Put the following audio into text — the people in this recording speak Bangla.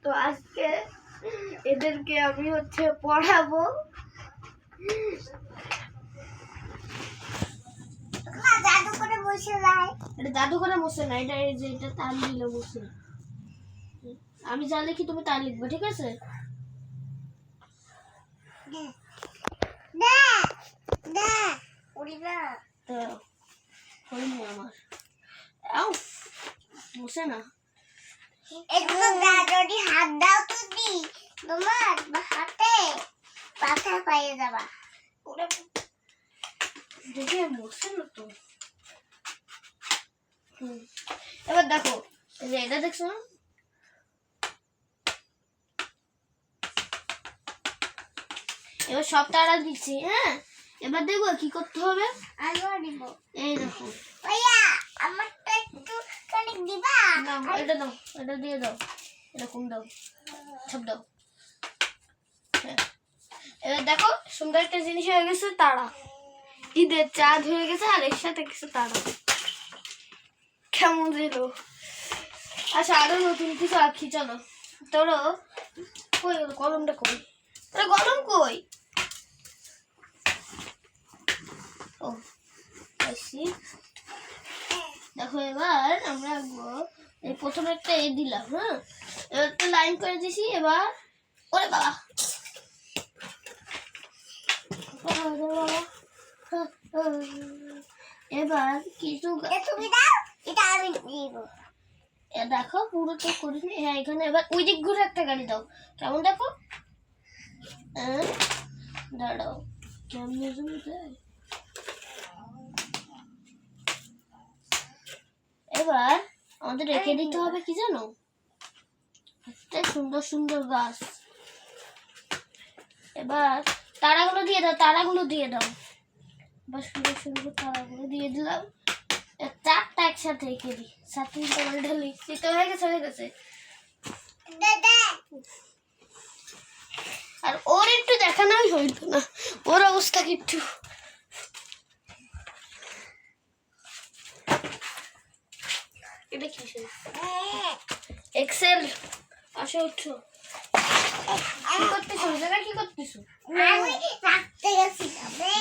তো আজকে এদেরকে আমি হচ্ছে পড়াবো। জাদুঘরে বসে নাই, এটা জাদুঘরে বসে না, এটা এই যে এটা তাল দিলে বসে। আমি যা লিখি তুমি তাই লিখবে, ঠিক আছে? বসে না হাত দাও তো দি, তোমার হাতে পাথর পাইয়ে যাবা। দেখে বসে না তো। এবার দেখো এটা দেখছো না, এবার সব তারা দিচ্ছি। হ্যাঁ, এবার দেখবো কি করতে হবে। এই দেখো আমারটা একটু খালি দিবা, এটা দাও, এটা দিয়ে দাও, এরকম দাও, সব দাও। এবার দেখো সুন্দর একটা জিনিস হয়ে গেছে, তারা। ঈদের চাঁদ হয়ে গেছে আর এর সাথে কিছু তারা। কেমন দিল? আচ্ছা আরো নতুন কিছু আঁকি, চলো। তোরও কই কলমটা কই? তোর কলম কই? ও আসি, দেখো এবার আমরা এই প্রথমে একটা এ দিলাম। হ্যাঁ, এবার একটা লাইন করে দিছি। এবার ওরে বাবা, এবার কিছু দেখো পুরো তো করিনি। হ্যাঁ, এখানে এবার ওই দিক ঘুরে একটা গাড়ি দাও, কেমন দেখো? দাঁড়াও, কেমন দেয়? এবার আমাদের রেখে দিতে হবে কি জানো, একটা সুন্দর সুন্দর গাছ। এবার তারাগুলো দিয়ে দাও, তারাগুলো দিয়ে দাও। এবার সুন্দর সুন্দর তারাগুলো দিয়ে দিলাম। চারটা একসাথে রেখে দিই, সাথে লিখছি তো। হয়ে গেছে, হয়ে গেছে। আর ওর একটু দেখানোই হইতো না, ওর অবস্থা কিচ্ছু। এটা কি এক্সেল? আসো উঠো। কি করতেছো? জায়গা কি করতেছো? আমি রাখতে গেছি তবে